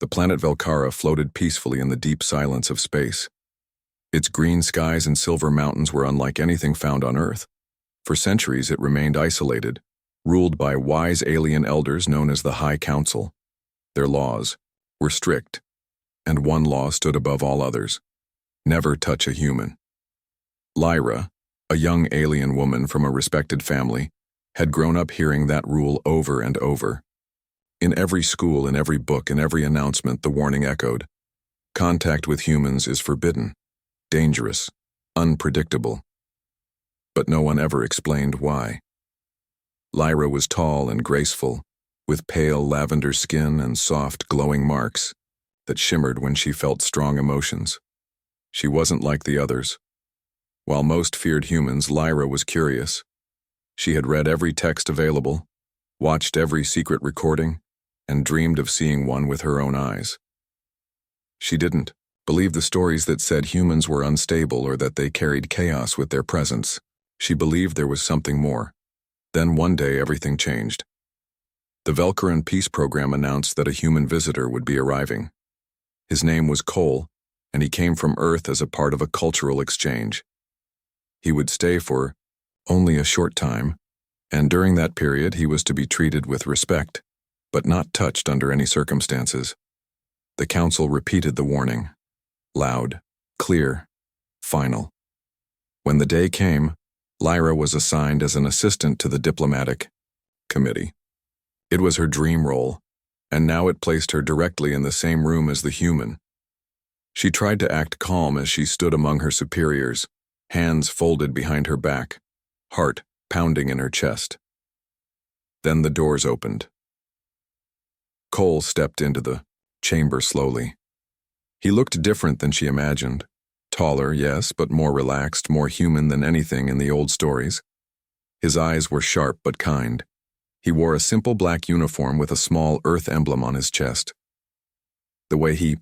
The planet Velkara floated peacefully in the deep silence of space. Its green skies and silver mountains were unlike anything found on Earth. For centuries it remained isolated, ruled by wise alien elders known as the High Council. Their laws were strict, and one law stood above all others: never touch a human. Lyra, a young alien woman from a respected family, had grown up hearing that rule over and over. In every school, in every book, in every announcement, the warning echoed: contact with humans is forbidden, dangerous, unpredictable. But no one ever explained why. Lyra was tall and graceful, with pale lavender skin and soft, glowing marks that shimmered when she felt strong emotions. She wasn't like the others. While most feared humans, Lyra was curious. She had read every text available, watched every secret recording, and dreamed of seeing one with her own eyes. She didn't believe the stories that said humans were unstable or that they carried chaos with their presence. She believed there was something more. Then one day everything changed. The Velkaran Peace Program announced that a human visitor would be arriving. His name was Cole, and he came from Earth as a part of a cultural exchange. He would stay for only a short time, and during that period he was to be treated with respect, but not touched under any circumstances. The council repeated the warning: loud, clear, final. When the day came, Lyra was assigned as an assistant to the diplomatic committee. It was her dream role, and now it placed her directly in the same room as the human. She tried to act calm as she stood among her superiors, hands folded behind her back, heart pounding in her chest. Then the doors opened. Cole stepped into the chamber slowly. He looked different than she imagined. Taller, yes, but more relaxed, more human than anything in the old stories. His eyes were sharp but kind. He wore a simple black uniform with a small Earth emblem on his chest. The way he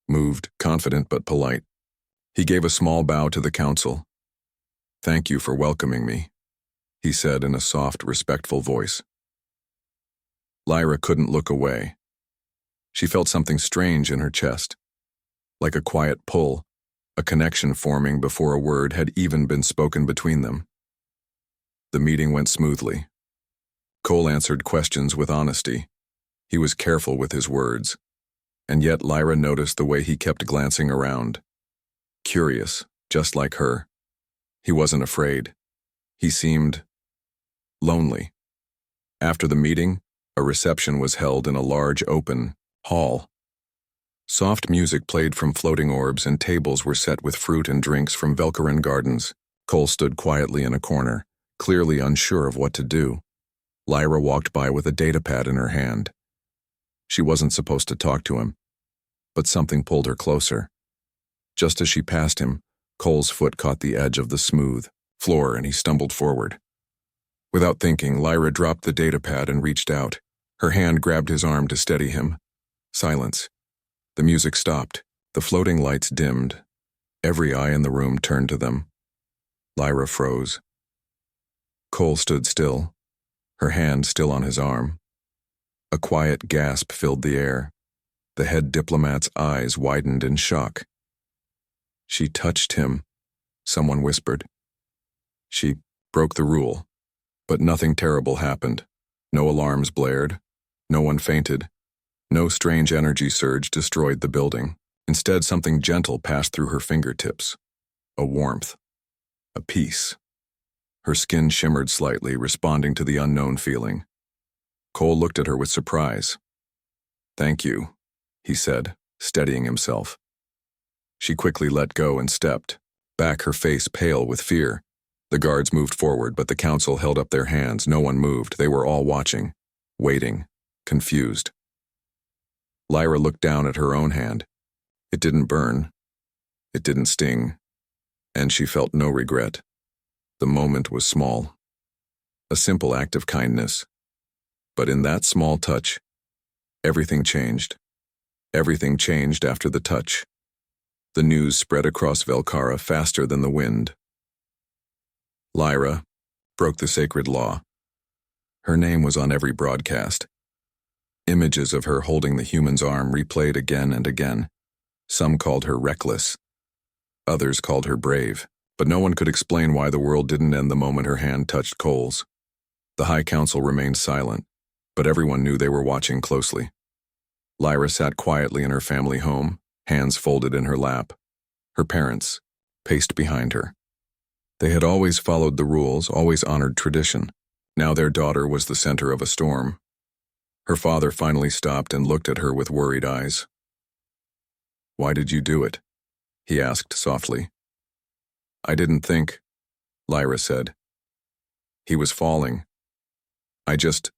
moved, confident but polite. He gave a small bow to the council. "Thank you for welcoming me," he said in a soft, respectful voice. Lyra couldn't look away. She felt something strange in her chest, like a quiet pull, a connection forming before a word had even been spoken between them. The meeting went smoothly. Cole answered questions with honesty. He was careful with his words, and yet Lyra noticed the way he kept glancing around. Curious, just like her. He wasn't afraid. He seemed lonely. After the meeting, a reception was held in a large open hall. Soft music played from floating orbs and tables were set with fruit and drinks from Velkaran gardens. Cole stood quietly in a corner, clearly unsure of what to do. Lyra walked by with a datapad in her hand. She wasn't supposed to talk to him, but something pulled her closer. Just as she passed him, Cole's foot caught the edge of the smooth floor and he stumbled forward. Without thinking, Lyra dropped the datapad and reached out. Her hand grabbed his arm to steady him. Silence. The music stopped. The floating lights dimmed. Every eye in the room turned to them. Lyra froze. Cole stood still, her hand still on his arm. A quiet gasp filled the air. The head diplomat's eyes widened in shock. "She touched him," someone whispered. "She broke the rule." But nothing terrible happened. No alarms blared. No one fainted. No strange energy surge destroyed the building. Instead, something gentle passed through her fingertips. A warmth. A peace. Her skin shimmered slightly, responding to the unknown feeling. Cole looked at her with surprise. "Thank you," he said, steadying himself. She quickly let go and stepped, back, her face pale with fear. The guards moved forward, but the council held up their hands. No one moved. They were all watching, waiting, confused. Lyra looked down at her own hand. It didn't burn. It didn't sting. And she felt no regret. The moment was small. A simple act of kindness. But in that small touch, everything changed. Everything changed after the touch. The news spread across Velkara faster than the wind. Lyra broke the sacred law. Her name was on every broadcast. Images of her holding the human's arm replayed again and again. Some called her reckless. Others called her brave. But no one could explain why the world didn't end the moment her hand touched Cole's. The High Council remained silent, but everyone knew they were watching closely. Lyra sat quietly in her family home, hands folded in her lap. Her parents paced behind her. They had always followed the rules, always honored tradition. Now their daughter was the center of a storm. Her father finally stopped and looked at her with worried eyes. "Why did you do it?" he asked softly. "I didn't think," Lyra said. "He was falling. I just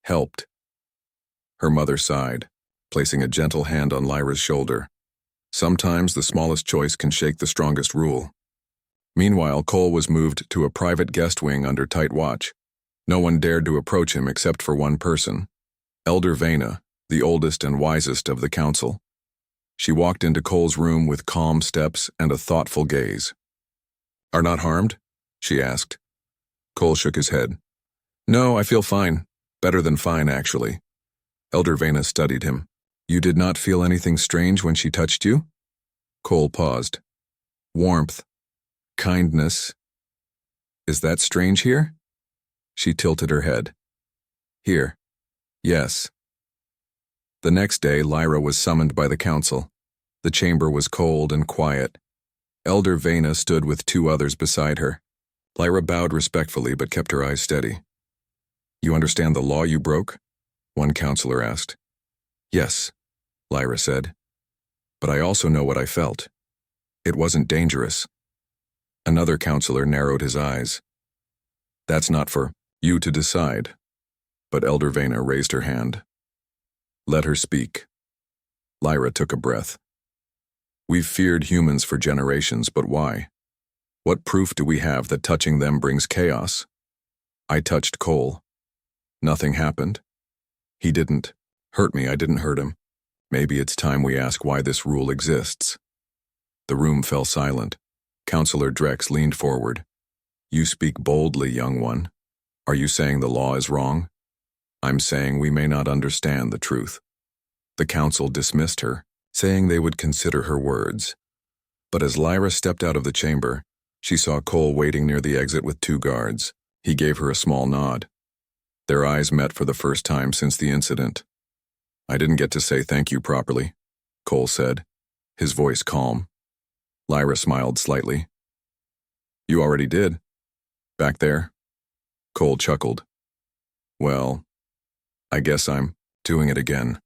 helped." Her mother sighed, placing a gentle hand on Lyra's shoulder. Sometimes the smallest choice can shake the strongest rule. Meanwhile, Cole was moved to a private guest wing under tight watch. No one dared to approach him except for one person, Elder Vena, the oldest and wisest of the council. She walked into Cole's room with calm steps and a thoughtful gaze. "Are not harmed?" she asked. Cole shook his head. "No, I feel fine. Better than fine, actually." Elder Vena studied him. "You did not feel anything strange when she touched you?" Cole paused. "Warmth. Kindness. Is that strange here?" She tilted her head. "Here. Yes." The next day, Lyra was summoned by the council. The chamber was cold and quiet. Elder Vena stood with two others beside her. Lyra bowed respectfully but kept her eyes steady. "You understand the law you broke?" one counselor asked. "Yes," Lyra said. "But I also know what I felt. It wasn't dangerous." Another counselor narrowed his eyes. "That's not for you to decide." But Elder Vena raised her hand. "Let her speak." Lyra took a breath. "We've feared humans for generations, but why? What proof do we have that touching them brings chaos? I touched Cole. Nothing happened. He didn't hurt me, I didn't hurt him. Maybe it's time we ask why this rule exists." The room fell silent. Counselor Drex leaned forward. "You speak boldly, young one. Are you saying the law is wrong?" "I'm saying we may not understand the truth." The council dismissed her, saying they would consider her words. But as Lyra stepped out of the chamber, she saw Cole waiting near the exit with two guards. He gave her a small nod. Their eyes met for the first time since the incident. "I didn't get to say thank you properly," Cole said, his voice calm. Lyra smiled slightly. "You already did. Back there?" Cole chuckled. "Well, I guess I'm doing it again."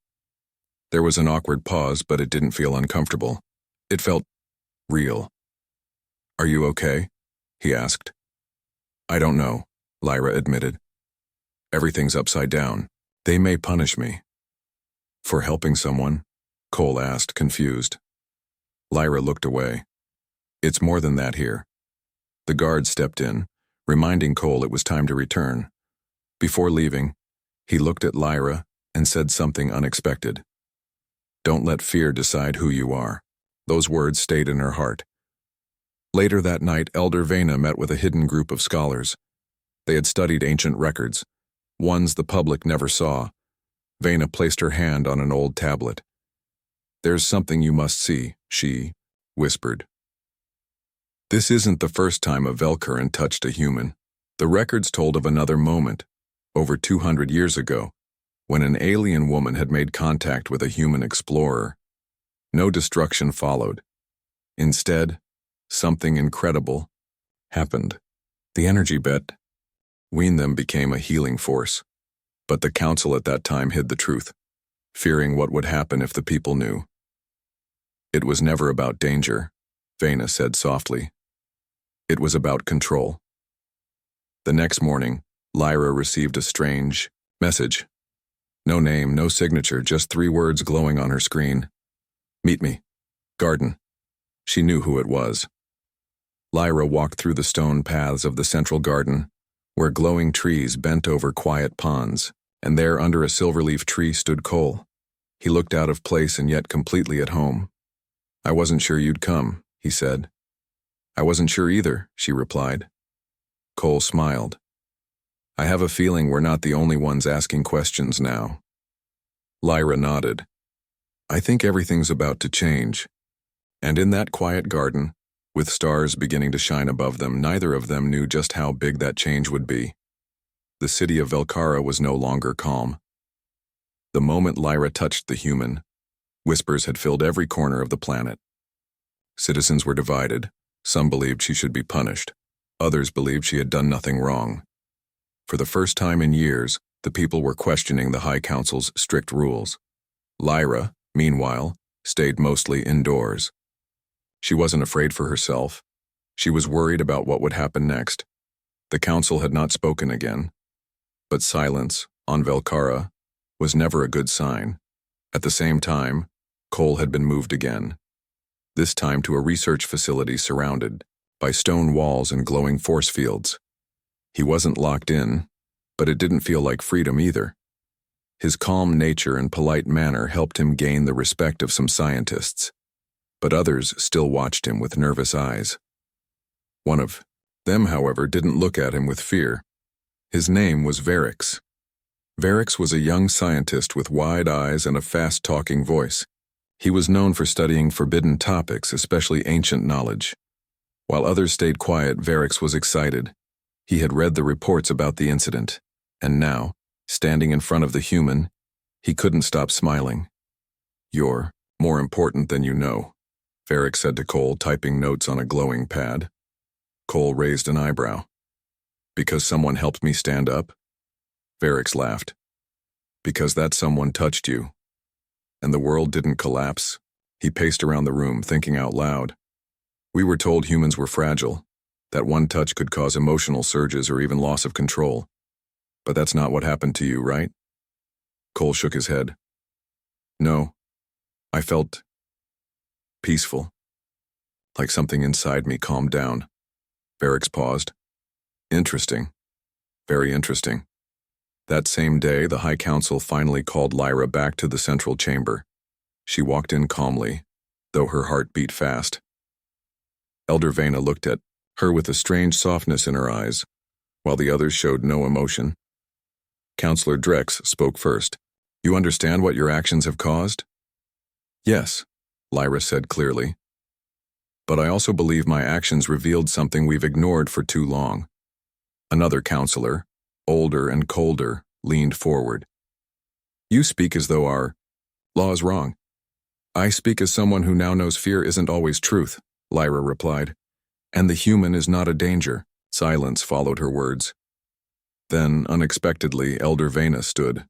There was an awkward pause, but it didn't feel uncomfortable. It felt real. "Are you okay?" he asked. "I don't know," Lyra admitted. "Everything's upside down. They may punish me." "For helping someone?" Cole asked, confused. Lyra looked away. "It's more than that here." The guard stepped in, reminding Cole it was time to return. Before leaving, he looked at Lyra and said something unexpected. "Don't let fear decide who you are." Those words stayed in her heart. Later that night, Elder Vena met with a hidden group of scholars. They had studied ancient records, ones the public never saw. Vena placed her hand on an old tablet. "There's something you must see," she whispered. This isn't the first time a Velcurin touched a human. The records told of another moment, over 200 years ago, when an alien woman had made contact with a human explorer. No destruction followed. Instead, something incredible happened. The energy between them became a healing force. But the council at that time hid the truth, fearing what would happen if the people knew. "It was never about danger," Vena said softly. "It was about control." The next morning, Lyra received a strange message. No name, no signature, just 3 words glowing on her screen. "Meet me. Garden." She knew who it was. Lyra walked through the stone paths of the central garden, where glowing trees bent over quiet ponds, and there under a silverleaf tree stood Cole. He looked out of place and yet completely at home. "I wasn't sure you'd come," he said. "I wasn't sure either," she replied. Cole smiled. "I have a feeling we're not the only ones asking questions now." Lyra nodded. I think everything's about to change. And in that quiet garden, with stars beginning to shine above them, neither of them knew just how big that change would be. The city of Velkara was no longer calm. The moment Lyra touched the human, whispers had filled every corner of the planet. Citizens were divided. Some believed she should be punished. Others believed she had done nothing wrong. For the first time in years, the people were questioning the High Council's strict rules. Lyra, meanwhile, stayed mostly indoors. She wasn't afraid for herself. She was worried about what would happen next. The council had not spoken again. But silence, on Velkara, was never a good sign. At the same time, Cole had been moved again. This time to a research facility surrounded by stone walls and glowing force fields. He wasn't locked in, but it didn't feel like freedom either. His calm nature and polite manner helped him gain the respect of some scientists, but others still watched him with nervous eyes. One of them, however, didn't look at him with fear. His name was Varix. Varix was a young scientist with wide eyes and a fast-talking voice. He was known for studying forbidden topics, especially ancient knowledge. While others stayed quiet, Varix was excited. He had read the reports about the incident, and now, standing in front of the human, he couldn't stop smiling. You're more important than you know, Varix said to Cole, typing notes on a glowing pad. Cole raised an eyebrow. Because someone helped me stand up? Varix laughed. Because that someone touched you. And the world didn't collapse. He paced around the room, thinking out loud. We were told humans were fragile, that one touch could cause emotional surges or even loss of control. But that's not what happened to you, right? Cole shook his head. No. I felt peaceful. Like something inside me calmed down. Varix paused. Interesting. Very interesting. That same day, the High Council finally called Lyra back to the central chamber. She walked in calmly, though her heart beat fast. Elder Vena looked at her with a strange softness in her eyes, while the others showed no emotion. Counselor Drex spoke first. You understand what your actions have caused? Yes, Lyra said clearly. But I also believe my actions revealed something we've ignored for too long. Another counselor, older and colder, leaned forward. You speak as though our law is wrong. I speak as someone who now knows fear isn't always truth, Lyra replied. And the human is not a danger. Silence followed her words. Then, unexpectedly, Elder Vena stood.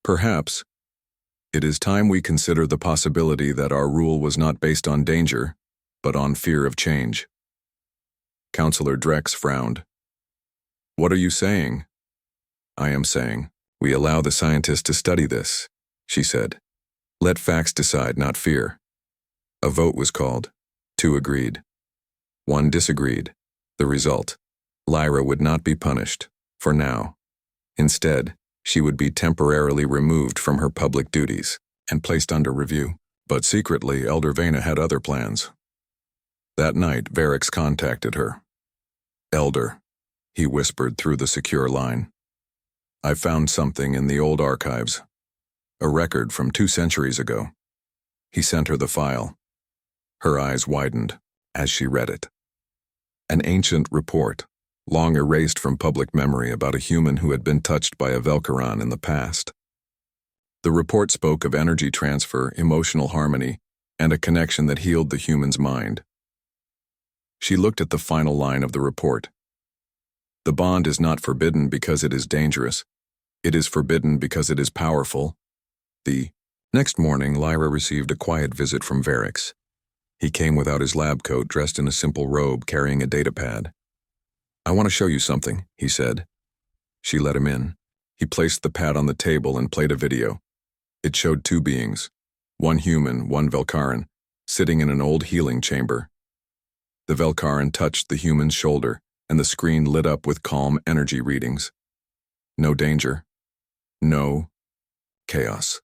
Perhaps it is time we consider the possibility that our rule was not based on danger, but on fear of change. Counselor Drex frowned. What are you saying? I am saying, we allow the scientists to study this, she said. Let facts decide, not fear. A vote was called. 2 agreed. 1 disagreed. The result, Lyra would not be punished, for now. Instead, she would be temporarily removed from her public duties and placed under review. But secretly, Elder Vena had other plans. That night, Varix contacted her. Elder, he whispered through the secure line. I found something in the old archives. A record from 2 centuries ago. He sent her the file. Her eyes widened as she read it. An ancient report, long erased from public memory, about a human who had been touched by a Velkaran in the past. The report spoke of energy transfer, emotional harmony, and a connection that healed the human's mind. She looked at the final line of the report. The bond is not forbidden because it is dangerous. It is forbidden because it is powerful. The next morning, Lyra received a quiet visit from Varix. He came without his lab coat, dressed in a simple robe, carrying a datapad. I want to show you something, he said. She let him in. He placed the pad on the table and played a video. It showed 2 beings, one human, one Velkaran, sitting in an old healing chamber. The Velkaran touched the human's shoulder, and the screen lit up with calm energy readings. No danger. No chaos.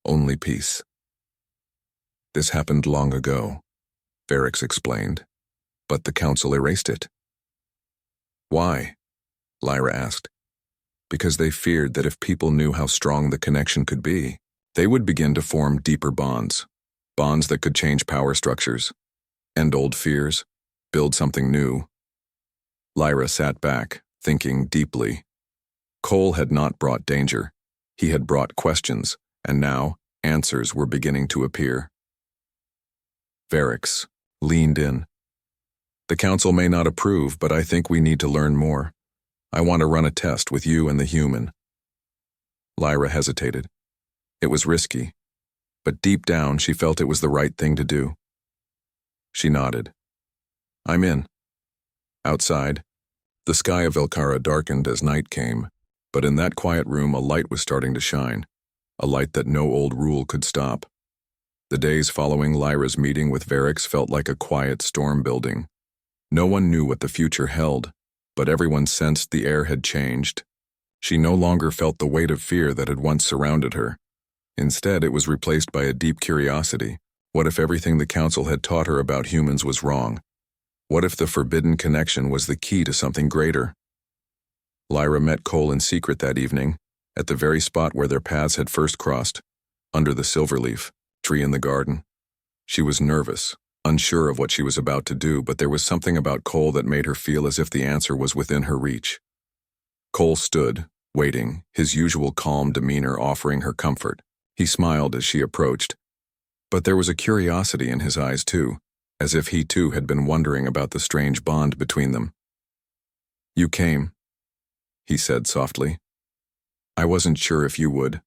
Only peace. This happened long ago, Varix explained, but the council erased it. Why? Lyra asked. because they feared that if people knew how strong the connection could be, they would begin to form deeper bonds, bonds that could change power structures, end old fears, build something new. Lyra sat back, thinking deeply. Cole had not brought danger. He had brought questions, and now answers were beginning to appear. Varix leaned in. The council may not approve, but I think we need to learn more. I want to run a test with you and the human. Lyra hesitated. It was risky, but deep down she felt it was the right thing to do. She nodded. I'm in. Outside, the sky of Velkara darkened as night came, but in that quiet room a light was starting to shine, a light that no old rule could stop. The days following Lyra's meeting with Varix felt like a quiet storm building. No one knew what the future held, but everyone sensed the air had changed. She no longer felt the weight of fear that had once surrounded her. Instead, it was replaced by a deep curiosity. What if everything the council had taught her about humans was wrong? What if the forbidden connection was the key to something greater? Lyra met Cole in secret that evening, at the very spot where their paths had first crossed, under the silverleaf tree in the garden. She was nervous, unsure of what she was about to do, but there was something about Cole that made her feel as if the answer was within her reach. Cole stood, waiting, his usual calm demeanor offering her comfort. He smiled as she approached, but there was a curiosity in his eyes too, as if he too had been wondering about the strange bond between them. You came, he said softly. I wasn't sure if you would.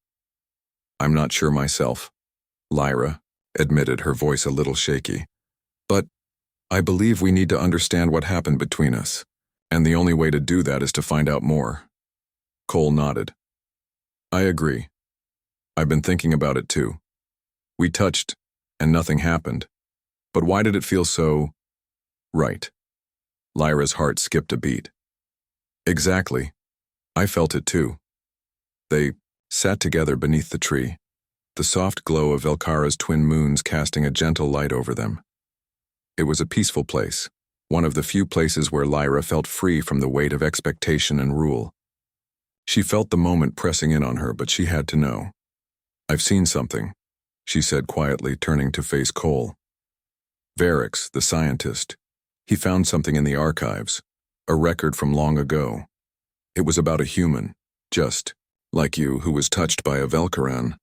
I'm not sure myself, Lyra admitted, her voice a little shaky. But I believe we need to understand what happened between us, and the only way to do that is to find out more. Cole nodded. I agree. I've been thinking about it too. We touched, and nothing happened. But why did it feel so right? Lyra's heart skipped a beat. Exactly. I felt it too. They sat together beneath the tree, the soft glow of Velkara's twin moons casting a gentle light over them. It was a peaceful place, one of the few places where Lyra felt free from the weight of expectation and rule. She felt the moment pressing in on her, but she had to know. I've seen something, she said quietly, turning to face Cole. Varix, the scientist. He found something in the archives, a record from long ago. It was about a human, just like you, who was touched by a Velkaran.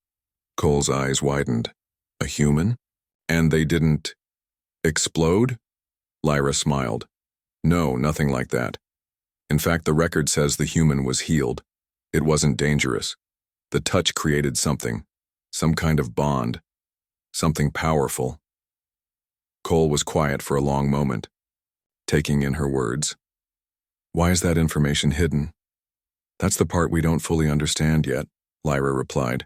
Cole's eyes widened. A human? And they didn't explode? Lyra smiled. No, nothing like that. In fact, the record says the human was healed. It wasn't dangerous. The touch created something, some kind of bond, something powerful. Cole was quiet for a long moment, taking in her words. Why is that information hidden? That's the part we don't fully understand yet, Lyra replied.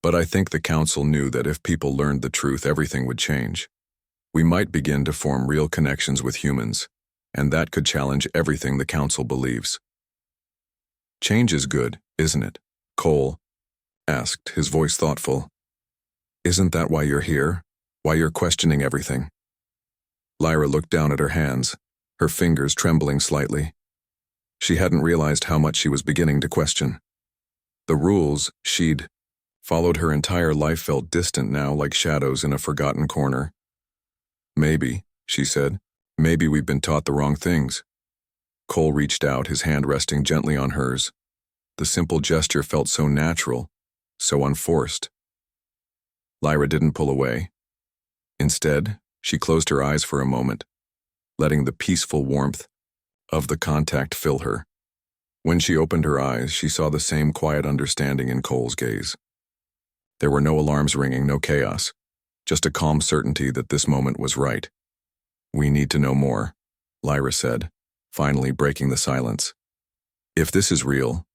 But I think the council knew that if people learned the truth, everything would change. We might begin to form real connections with humans, and that could challenge everything the council believes. Change is good, isn't it? Cole asked, his voice thoughtful. Isn't that why you're here? Why you're questioning everything? Lyra looked down at her hands, her fingers trembling slightly. She hadn't realized how much she was beginning to question. The rules she'd followed her entire life felt distant now, like shadows in a forgotten corner. Maybe, she said, maybe we've been taught the wrong things. Cole reached out, his hand resting gently on hers. The simple gesture felt so natural, so unforced. Lyra didn't pull away. Instead, she closed her eyes for a moment, letting the peaceful warmth of the contact fill her. When she opened her eyes, she saw the same quiet understanding in Cole's gaze. There were no alarms ringing, no chaos, just a calm certainty that this moment was right. We need to know more, Lyra said, finally breaking the silence. If this is real,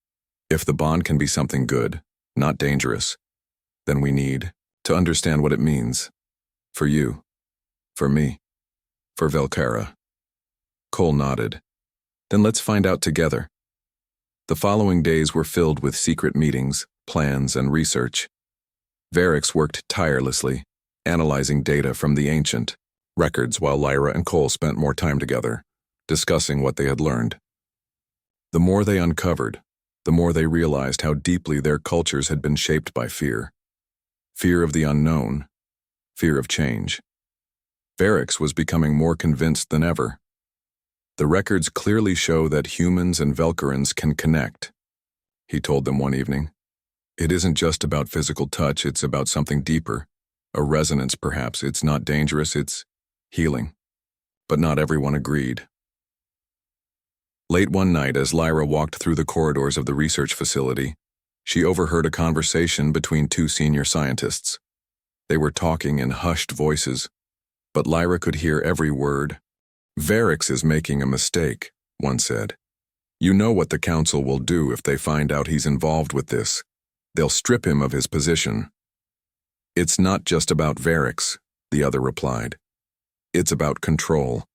if the bond can be something good, not dangerous, then we need to understand what it means. For you, for me, for Velkara. Cole nodded. Then let's find out together. The following days were filled with secret meetings, plans, and research. Varix worked tirelessly, analyzing data from the ancient records, while Lyra and Cole spent more time together, discussing what they had learned. The more they uncovered, the more they realized how deeply their cultures had been shaped by fear. Fear of the unknown, fear of change. Varix was becoming more convinced than ever. The records clearly show that humans and Velkarans can connect, he told them one evening. It isn't just about physical touch, it's about something deeper. A resonance, perhaps. It's not dangerous, it's healing. But not everyone agreed. Late one night, as Lyra walked through the corridors of the research facility, she overheard a conversation between two senior scientists. They were talking in hushed voices, but Lyra could hear every word. "Varix is making a mistake," one said. "You know what the council will do if they find out he's involved with this. They'll strip him of his position." "It's not just about Varix," the other replied. "It's about control.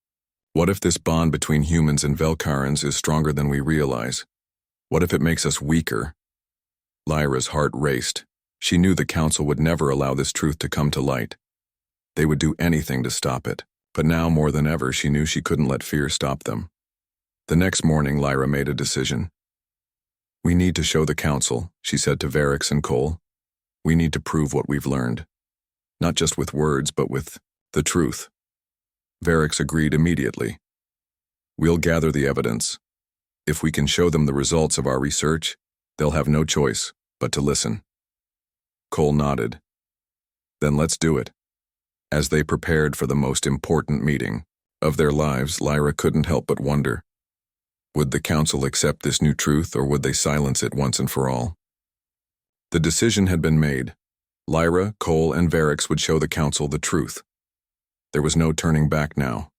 What if this bond between humans and Velkarans is stronger than we realize? What if it makes us weaker?" Lyra's heart raced. She knew the council would never allow this truth to come to light. They would do anything to stop it, but now more than ever she knew she couldn't let fear stop them. The next morning, Lyra made a decision. "We need to show the council," she said to Varix and Cole. "We need to prove what we've learned. Not just with words, but with the truth." Varix agreed immediately. "We'll gather the evidence. If we can show them the results of our research, they'll have no choice but to listen." Cole nodded. "Then let's do it." As they prepared for the most important meeting of their lives, Lyra couldn't help but wonder. Would the council accept this new truth, or would they silence it once and for all? The decision had been made. Lyra, Cole, and Varix would show the council the truth. There was no turning back now.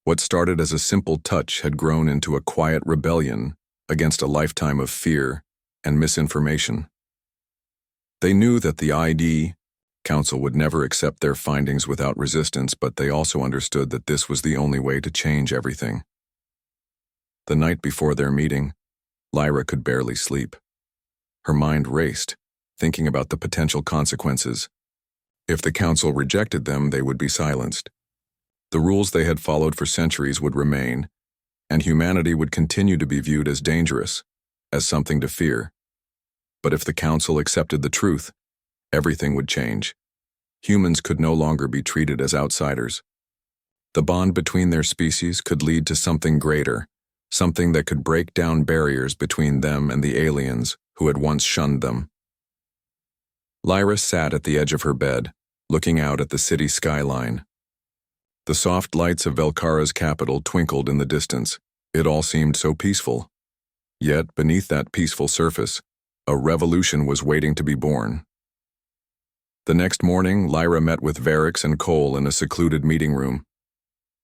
What started as a simple touch had grown into a quiet rebellion against a lifetime of fear and misinformation. They knew that the ID Council would never accept their findings without resistance, but they also understood that this was the only way to change everything. The night before their meeting, Lyra could barely sleep. Her mind raced, thinking about the potential consequences. If the council rejected them, they would be silenced. The rules they had followed for centuries would remain, and humanity would continue to be viewed as dangerous, as something to fear. But if the council accepted the truth, everything would change. Humans could no longer be treated as outsiders. The bond between their species could lead to something greater, something that could break down barriers between them and the aliens who had once shunned them. Lyra sat at the edge of her bed, looking out at the city skyline. The soft lights of Velkara's capital twinkled in the distance. It all seemed so peaceful. Yet, beneath that peaceful surface, a revolution was waiting to be born. The next morning, Lyra met with Varix and Cole in a secluded meeting room.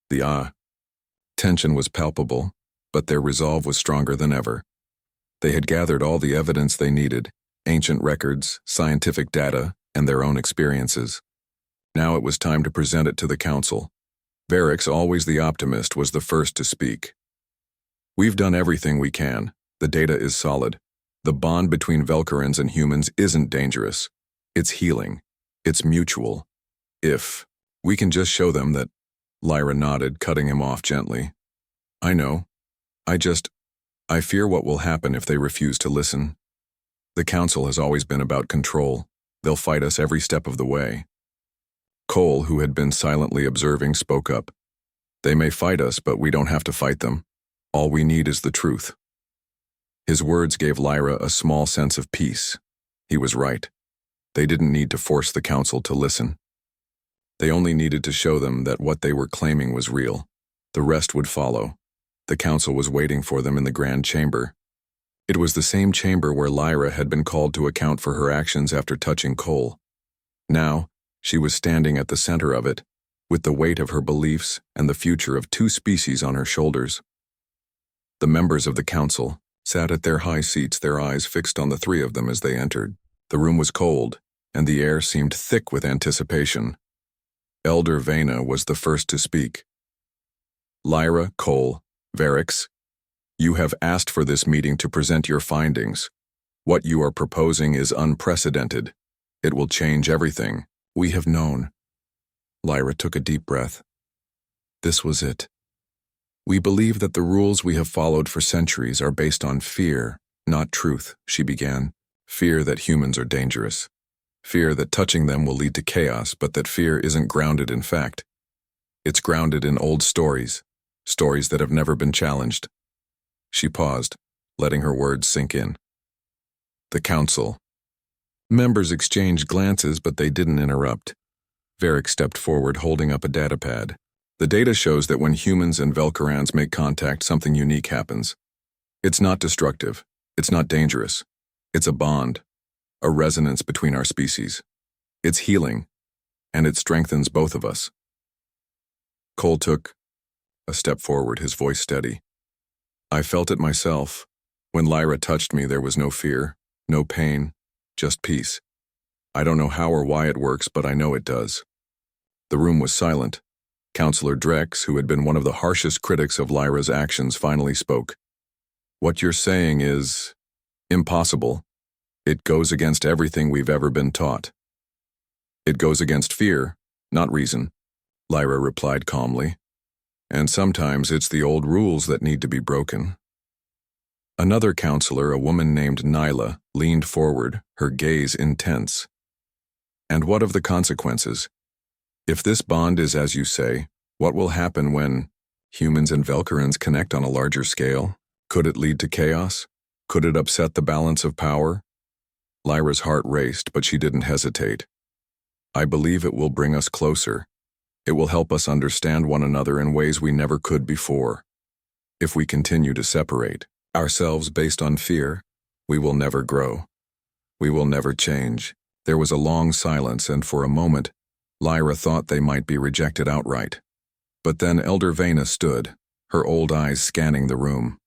The tension was palpable, but their resolve was stronger than ever. They had gathered all the evidence they needed, ancient records, scientific data, and their own experiences. Now it was time to present it to the council. Varix, always the optimist, was the first to speak. "We've done everything we can. The data is solid. The bond between Velkarans and humans isn't dangerous. It's healing. It's mutual. If we can just show them that..." Lyra nodded, cutting him off gently. "I know. I fear what will happen if they refuse to listen. The council has always been about control. They'll fight us every step of the way." Cole, who had been silently observing, spoke up. "They may fight us, but we don't have to fight them. All we need is the truth." His words gave Lyra a small sense of peace. He was right. They didn't need to force the council to listen. They only needed to show them that what they were claiming was real. The rest would follow. The council was waiting for them in the grand chamber. It was the same chamber where Lyra had been called to account for her actions after touching Cole. Now, she was standing at the center of it, with the weight of her beliefs and the future of two species on her shoulders. The members of the council sat at their high seats, their eyes fixed on the three of them as they entered. The room was cold, and the air seemed thick with anticipation. Elder Vena was the first to speak. "Lyra, Cole, Varix, you have asked for this meeting to present your findings. What you are proposing is unprecedented. It will change everything. We have known." Lyra took a deep breath. This was it. "We believe that the rules we have followed for centuries are based on fear, Not truth, she began. Fear that humans are dangerous. Fear that touching them will lead to chaos, but that fear isn't grounded in fact. It's grounded in old stories, stories that have never been challenged. She paused, letting her words sink in. The council. Members exchanged glances, but they didn't interrupt. Varric stepped forward, holding up a datapad. The data shows that when humans and Velkarans make contact, something unique happens. It's not destructive. It's not dangerous. It's a bond, a resonance between our species. It's healing, and it strengthens both of us. Cole took a step forward, his voice steady. I felt it myself. When Lyra touched me, there was no fear, no pain, just peace. I don't know how or why it works, but I know it does. The room was silent. Counselor Drex, who had been one of the harshest critics of Lyra's actions, finally spoke. What you're saying is impossible. It goes against everything we've ever been taught. It goes against fear, not reason, Lyra replied calmly. And sometimes it's the old rules that need to be broken. Another counselor, a woman named Nyla, leaned forward, her gaze intense. And what of the consequences? If this bond is as you say, what will happen when humans and Velkarans connect on a larger scale? Could it lead to chaos? Could it upset the balance of power? Lyra's heart raced, but she didn't hesitate. I believe it will bring us closer. It will help us understand one another in ways we never could before. If we continue to separate ourselves based on fear, we will never grow. We will never change. There was a long silence, and for a moment, Lyra thought they might be rejected outright. But then Elder Vena stood, her old eyes scanning the room.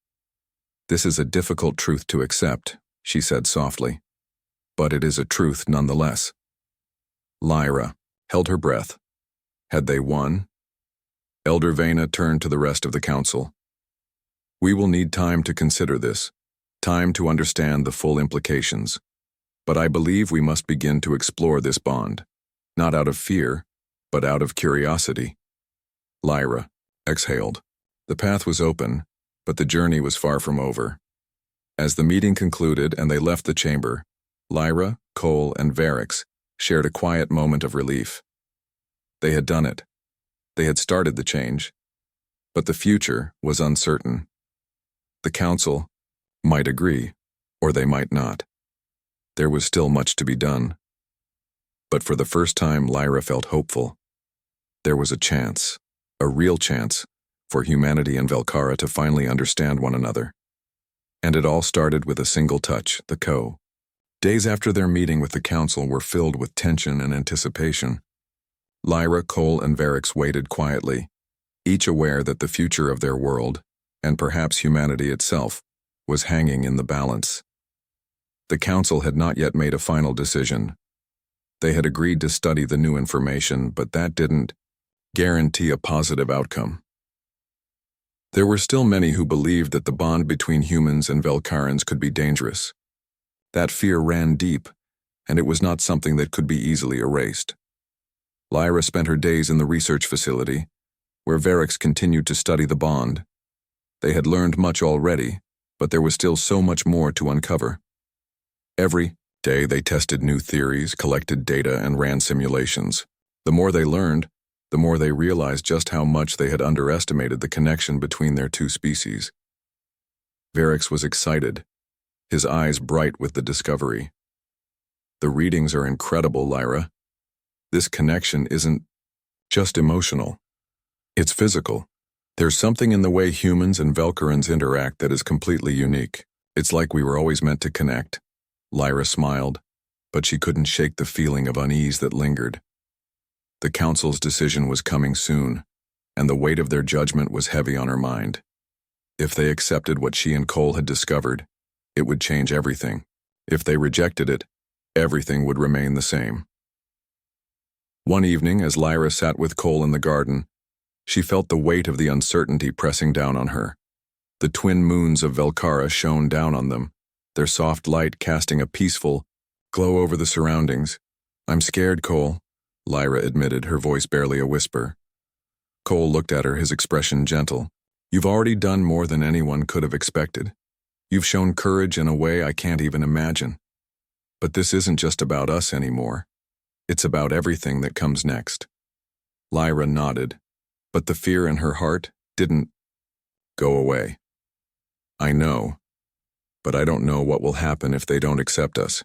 This is a difficult truth to accept, she said softly. But it is a truth nonetheless. Lyra held her breath. Had they won? Elder Vena turned to the rest of the council. We will need time to consider this, time to understand the full implications. But I believe we must begin to explore this bond, not out of fear, but out of curiosity. Lyra exhaled. The path was open, but the journey was far from over. As the meeting concluded and they left the chamber, Lyra, Cole, and Varric shared a quiet moment of relief. They had done it. They had started the change. But the future was uncertain. The council might agree, or they might not. There was still much to be done. But for the first time, Lyra felt hopeful. There was a chance, a real chance, for humanity and Velkara to finally understand one another. And it all started with a single touch, the Ko. Days after their meeting with the council were filled with tension and anticipation. Lyra, Cole, and Varric waited quietly, each aware that the future of their world, and perhaps humanity itself, was hanging in the balance. The council had not yet made a final decision. They had agreed to study the new information, but that didn't guarantee a positive outcome. There were still many who believed that the bond between humans and Velkarans could be dangerous. That fear ran deep, and it was not something that could be easily erased. Lyra spent her days in the research facility, where Varric continued to study the bond. They had learned much already, but there was still so much more to uncover. Every day they tested new theories, collected data, and ran simulations. The more they learned, the more they realized just how much they had underestimated the connection between their two species. Varric was excited, his eyes bright with the discovery. The readings are incredible, Lyra. This connection isn't just emotional. It's physical. There's something in the way humans and Velkarans interact that is completely unique. It's like we were always meant to connect. Lyra smiled, but she couldn't shake the feeling of unease that lingered. The council's decision was coming soon, and the weight of their judgment was heavy on her mind. If they accepted what she and Cole had discovered, it would change everything. If they rejected it, everything would remain the same. One evening, as Lyra sat with Cole in the garden, she felt the weight of the uncertainty pressing down on her. The twin moons of Velkara shone down on them, their soft light casting a peaceful glow over the surroundings. I'm scared, Cole, Lyra admitted, her voice barely a whisper. Cole looked at her, his expression gentle. You've already done more than anyone could have expected. You've shown courage in a way I can't even imagine. But this isn't just about us anymore. It's about everything that comes next." Lyra nodded, but the fear in her heart didn't go away. "I know, but I don't know what will happen if they don't accept us,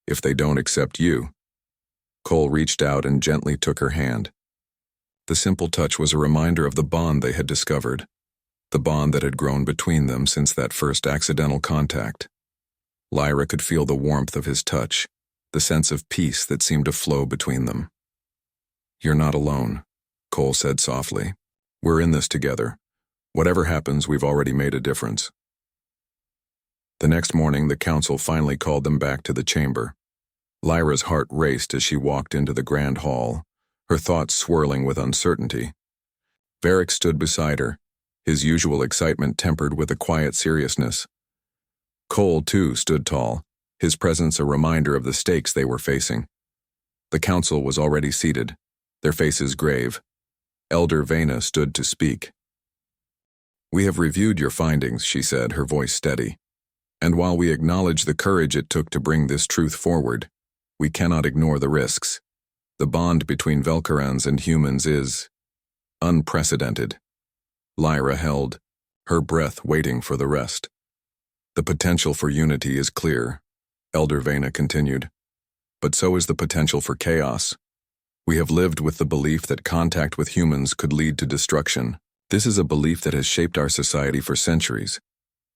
if they don't accept you." Cole reached out and gently took her hand. The simple touch was a reminder of the bond they had discovered, the bond that had grown between them since that first accidental contact. Lyra could feel the warmth of his touch, the sense of peace that seemed to flow between them. "You're not alone," Cole said softly. "We're in this together. Whatever happens, we've already made a difference." The next morning, the council finally called them back to the chamber. Lyra's heart raced as she walked into the grand hall, her thoughts swirling with uncertainty. Varric stood beside her, his usual excitement tempered with a quiet seriousness. Cole, too, stood tall, his presence a reminder of the stakes they were facing. The council was already seated, their faces grave. Elder Vena stood to speak. "We have reviewed your findings," she said, her voice steady. "And while we acknowledge the courage it took to bring this truth forward, we cannot ignore the risks. The bond between Velkarans and humans is unprecedented." Lyra held, her breath waiting for the rest. "The potential for unity is clear," Elder Vena continued. "But so is the potential for chaos. We have lived with the belief that contact with humans could lead to destruction. This is a belief that has shaped our society for centuries.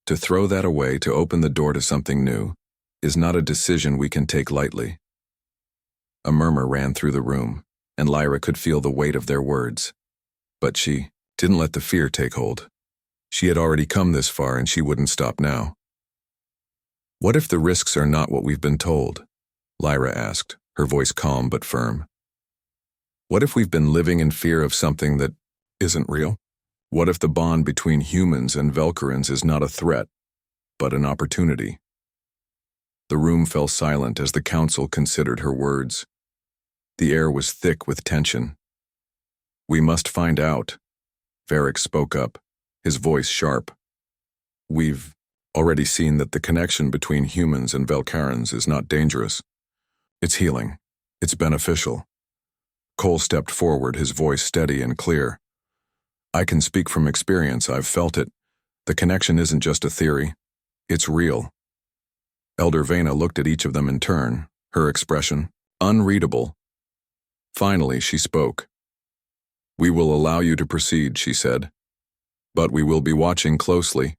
To throw that away to open the door to something new is not a decision we can take lightly." A murmur ran through the room, and Lyra could feel the weight of their words. But she didn't let the fear take hold. She had already come this far and she wouldn't stop now. "What if the risks are not what we've been told?" Lyra asked, her voice calm but firm. "What if we've been living in fear of something that isn't real? What if the bond between humans and Velkarans is not a threat, but an opportunity?" The room fell silent as the council considered her words. The air was thick with tension. "We must find out," Varric spoke up, his voice sharp. "We've already seen that the connection between humans and Velkarans is not dangerous. It's healing. It's beneficial." Cole stepped forward, his voice steady and clear. "I can speak from experience. I've felt it. The connection isn't just a theory. It's real." Elder Vena looked at each of them in turn, her expression unreadable. Finally, she spoke. "We will allow you to proceed," she said. "But we will be watching closely.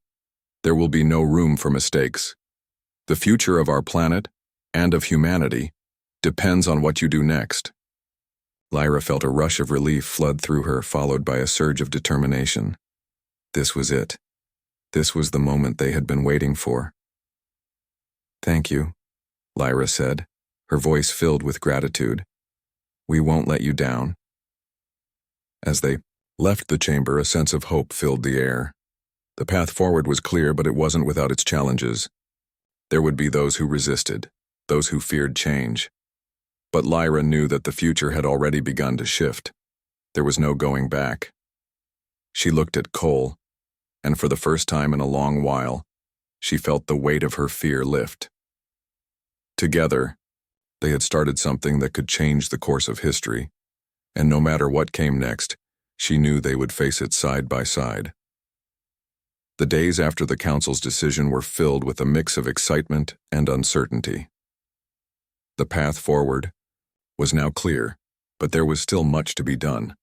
There will be no room for mistakes. The future of our planet, and of humanity, depends on what you do next." Lyra felt a rush of relief flood through her, followed by a surge of determination. This was it. This was the moment they had been waiting for. "Thank you," Lyra said, her voice filled with gratitude. "We won't let you down." As they left the chamber, a sense of hope filled the air. The path forward was clear, but it wasn't without its challenges. There would be those who resisted, those who feared change. But Lyra knew that the future had already begun to shift. There was no going back. She looked at Cole, and for the first time in a long while, she felt the weight of her fear lift. Together, they had started something that could change the course of history, and no matter what came next, she knew they would face it side by side. The days after the council's decision were filled with a mix of excitement and uncertainty. The path forward was now clear, but there was still much to be done.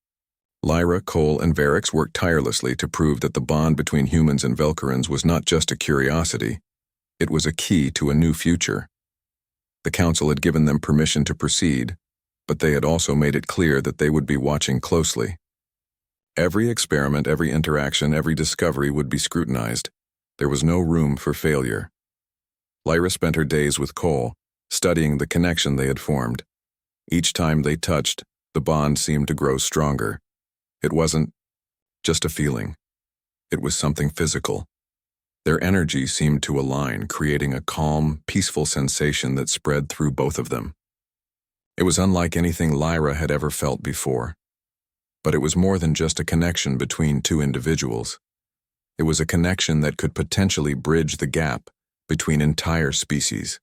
Lyra, Cole, and Varric worked tirelessly to prove that the bond between humans and Velkarans was not just a curiosity, it was a key to a new future. The council had given them permission to proceed, but they had also made it clear that they would be watching closely. Every experiment, every interaction, every discovery would be scrutinized. There was no room for failure. Lyra spent her days with Cole, studying the connection they had formed. Each time they touched, the bond seemed to grow stronger. It wasn't just a feeling. It was something physical. Their energy seemed to align, creating a calm, peaceful sensation that spread through both of them. It was unlike anything Lyra had ever felt before. But it was more than just a connection between two individuals. It was a connection that could potentially bridge the gap between entire species.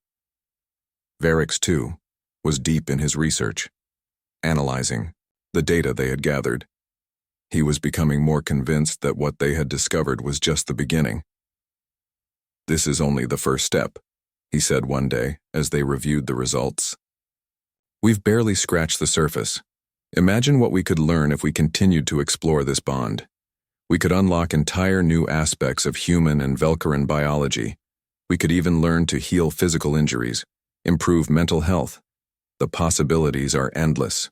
Varix, too, was deep in his research, analyzing the data they had gathered. He was becoming more convinced that what they had discovered was just the beginning. "This is only the first step," he said one day as they reviewed the results. "We've barely scratched the surface. Imagine what we could learn if we continued to explore this bond. We could unlock entire new aspects of human and Velcaran biology. We could even learn to heal physical injuries, improve mental health. The possibilities are endless."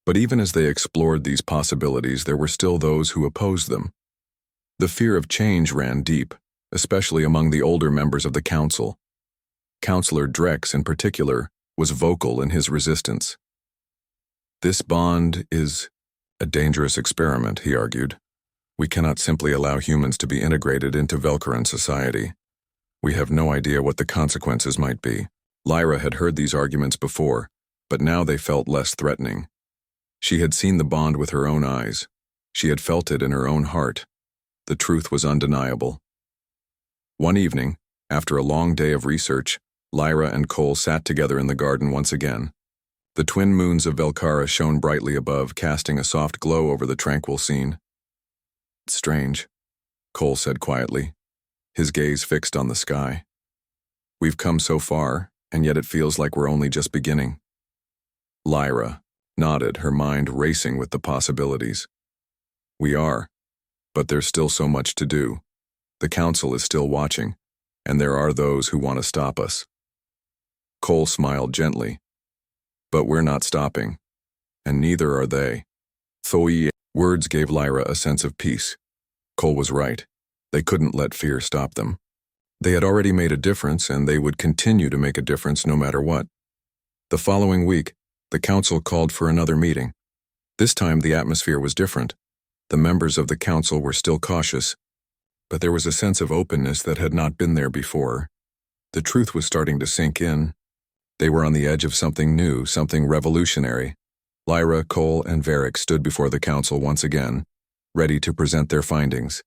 But even as they explored these possibilities, there were still those who opposed them. The fear of change ran deep, especially among the older members of the council. Councillor Drex, in particular, was vocal in his resistance. "This bond is a dangerous experiment," he argued. "We cannot simply allow humans to be integrated into Velcaran society. We have no idea what the consequences might be." Lyra had heard these arguments before, but now they felt less threatening. She had seen the bond with her own eyes. She had felt it in her own heart. The truth was undeniable. One evening, after a long day of research, Lyra and Cole sat together in the garden once again. The twin moons of Velcara shone brightly above, casting a soft glow over the tranquil scene. "It's strange," Cole said quietly, his gaze fixed on the sky. "We've come so far, and yet it feels like we're only just beginning." Lyra nodded, her mind racing with the possibilities. "We are, but there's still so much to do. The council is still watching, and there are those who want to stop us." Cole smiled gently. "But we're not stopping, and neither are they." Thoi words gave Lyra a sense of peace. Cole was right. They couldn't let fear stop them. They had already made a difference, and they would continue to make a difference no matter what. The following week, the council called for another meeting. This time the atmosphere was different. The members of the council were still cautious, but there was a sense of openness that had not been there before. The truth was starting to sink in. They were on the edge of something new, something revolutionary. Lyra, Cole, and Varix stood before the council once again, ready to present their findings.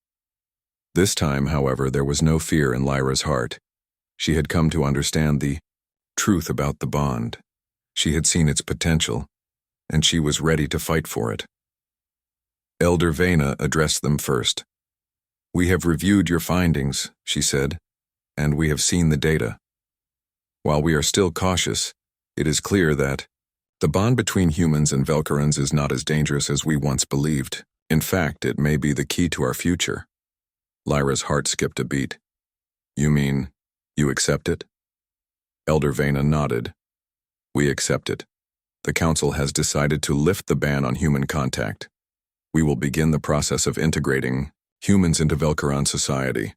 This time, however, there was no fear in Lyra's heart. She had come to understand the truth about the bond. She had seen its potential, and she was ready to fight for it. Elder Vena addressed them first. "We have reviewed your findings," she said, "and we have seen the data. While we are still cautious, it is clear that the bond between humans and Velcarans is not as dangerous as we once believed. In fact, it may be the key to our future." Lyra's heart skipped a beat. "You mean, you accept it?" Elder Vena nodded. "We accept it. The council has decided to lift the ban on human contact. We will begin the process of integrating humans into Velcaran society,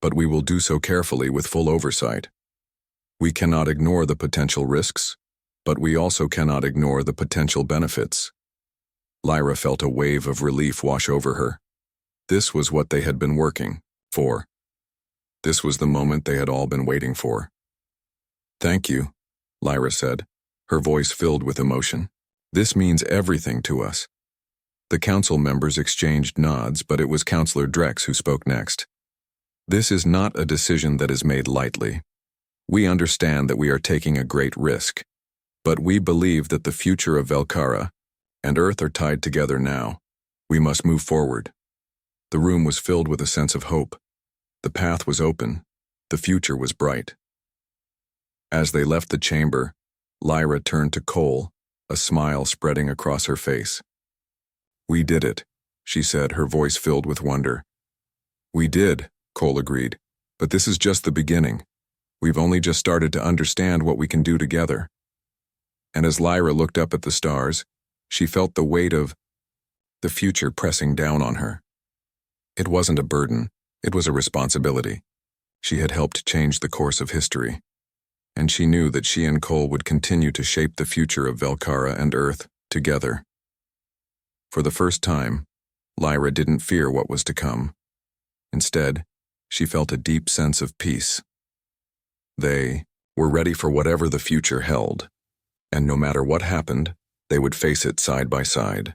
but we will do so carefully with full oversight. We cannot ignore the potential risks, but we also cannot ignore the potential benefits." Lyra felt a wave of relief wash over her. This was what they had been working for. This was the moment they had all been waiting for. "Thank you," Lyra said, her voice filled with emotion. "This means everything to us." The council members exchanged nods, but it was Councillor Drex who spoke next. "This is not a decision that is made lightly. We understand that we are taking a great risk, but we believe that the future of Velcara and Earth are tied together now. We must move forward." The room was filled with a sense of hope. The path was open. The future was bright. As they left the chamber, Lyra turned to Cole, a smile spreading across her face. "We did it," she said, her voice filled with wonder. "We did," Cole agreed, "but this is just the beginning. We've only just started to understand what we can do together." And as Lyra looked up at the stars, she felt the weight of the future pressing down on her. It wasn't a burden, it was a responsibility. She had helped change the course of history, and she knew that she and Cole would continue to shape the future of Velcara and Earth together. For the first time, Lyra didn't fear what was to come. Instead, she felt a deep sense of peace. They were ready for whatever the future held, and no matter what happened, they would face it side by side.